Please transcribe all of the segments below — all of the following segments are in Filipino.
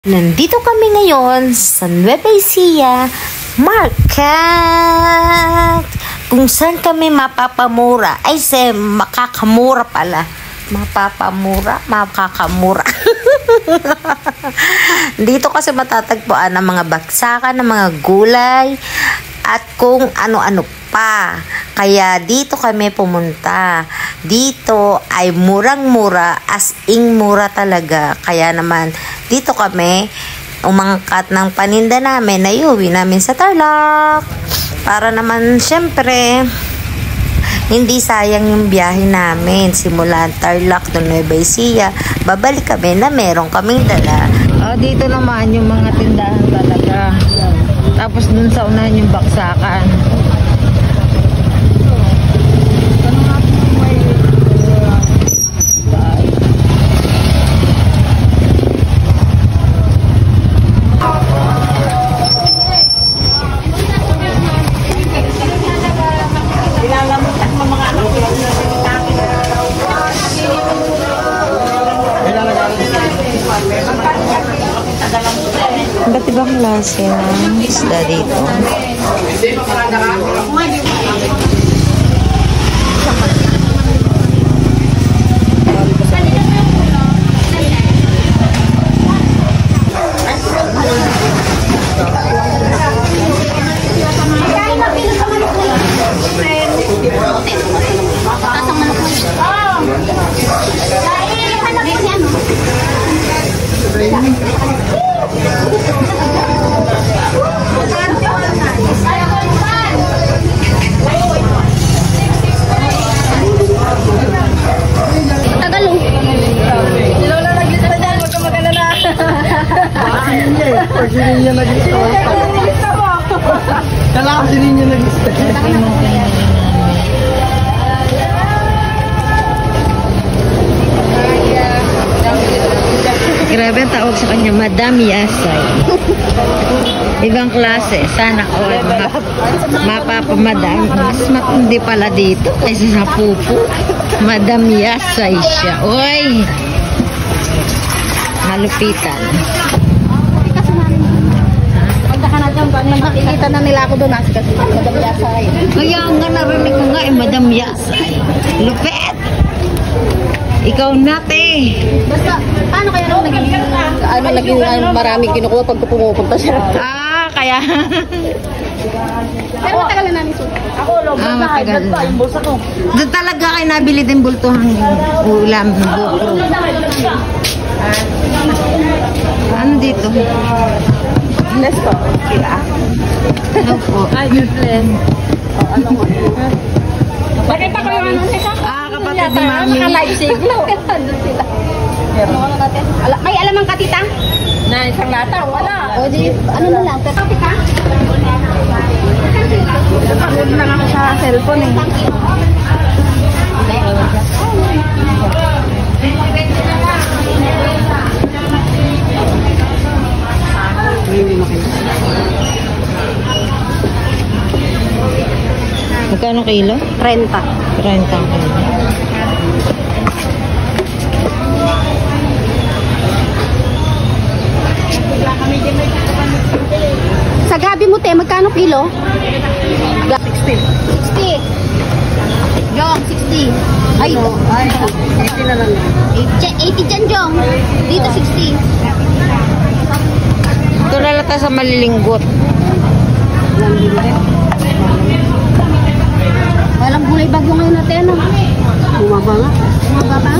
Nandito kami ngayon sa Nueva Ecija Market, kung saan kami mapapamura. Ay, makakamura pala. Makakamura. Dito kasi matatagpuan ang mga baksakan ng mga gulay at kung ano-ano pa. Kaya dito kami pumunta. Dito ay murang-mura, as in mura talaga. Kaya naman dito kami umangkat ng paninda namin na iuwi namin sa Tarlac. Para naman syempre hindi sayang yung biyahe namin. Simula Tarlac to Nueva Ecija, babalik kami na meron kaming dala. Dito naman yung mga tindahan talaga. Tapos dun sa unahan yung baksakan. Ba't ibang klase ng isda dito? Sinin niya nag-gusto. Kala ko sinin niya nag-gusto. Grabe ang tawag sa kanya, Madam Yasay. Ibang klase. Sana all mapapamadam. Mas matindi pala dito kaysa sa pupo. Madam Yasay siya. Oy! Malupitan. Nakikita na nila ako doon kasi Madam Yasay. Kaya nga narinig ko nga Madam Yasay. Lupet! Ikaw nate. Basta, paano kaya nung naging maraming kinukuha pag pumupunta siya? Kaya. Pero matagal na namin suot. Ako, matagal na. Yung bulsa ko. Doon talaga kayo nabili din bultuhan ulam. GoPro. Ano dito? Nesto. Sila. Ano po? Ay, good plan. Ano mo? Bakit ako yung ano nito? Kapatid ni Mami. Naka-live siglo. Ano sila? May alamang katita? Na isang lata, wala. O di, ano na lang? Katita? Pagod na ako sa cellphone eh. Magkano kilo? 30. 30 ang kilo. Sa gabi mo, te, magkano kilo? 60. 60. Jong, 60. Ay, 80 na lang. 80 dyan, Jong. Dito, 60. Ito lalata sa malilinggot. Walang gulay bagyo ngayon natin, ano? Bumaba nga. Bumaba ba?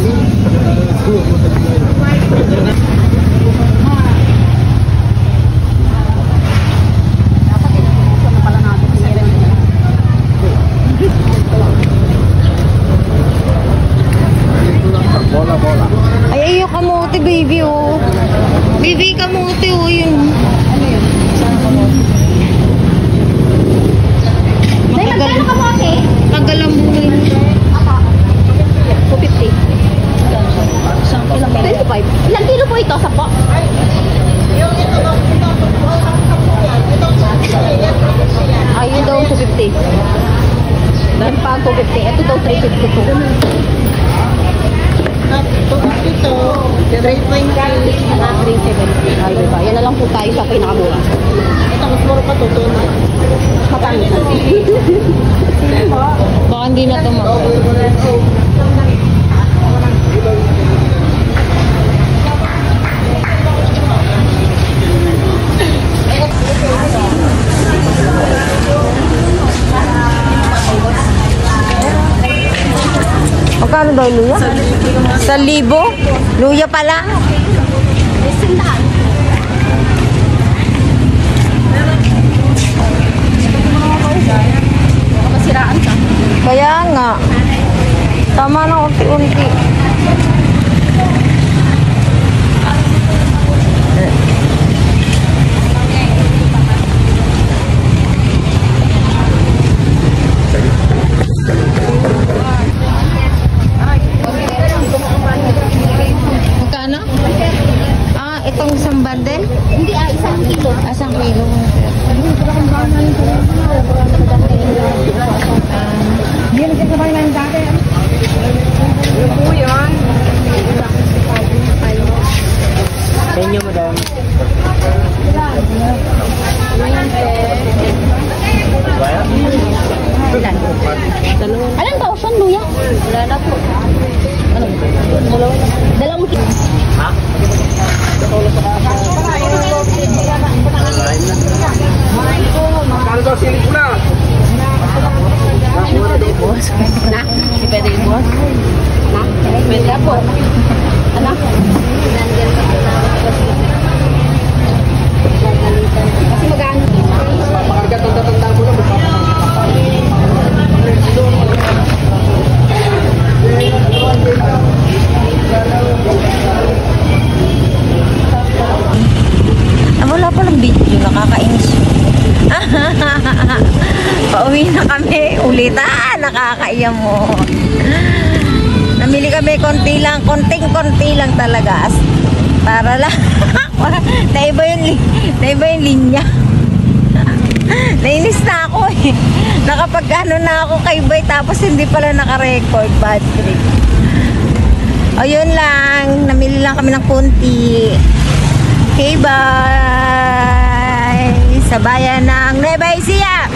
Bola. Ay, ayaw kamote, baby, oh. Baby, kamote, oh, yun. Ano yun? Magkano ka mo, ate? Tagalang buhay. Ako. 250. Ilang kilo po ito? 10? lang po tayo sa pinakamura. Ito, mas mura pa to. Matangis. Baka hindi na ito Magkano daw luya? 1,000? Luya pala? masiraan ka. Kaya nga. Tama na unti-unti. Magkano? Itong isang bundle? Hindi, 1 kilo. 1 kilo. Hindi na siya sabay na yung dati. Yung po yan. Sa inyo, madam. Alan ba? Saan luya? Wala na po. Ano? Dalawang kilo. Ha? Kano daw sili ko na? Na? Hindi pwede yung boss? Na? Pwede po. Ano? Kasi magano? Pakarga, tanda-tanda ko na. Wala palang video, nakakainis. Pauwi na kami. Ulitan, nakakaiya mo. Namili kami konti lang, konting-konti lang talaga. Para lang. Naiba yung linya. Nainis na ako eh. Nakapag-ano na ako kay Boy tapos hindi pala naka-record. Bad trip. O yun lang. Namili lang kami ng konti. Okay, bye! Sa bayan ng Nueva Ecija!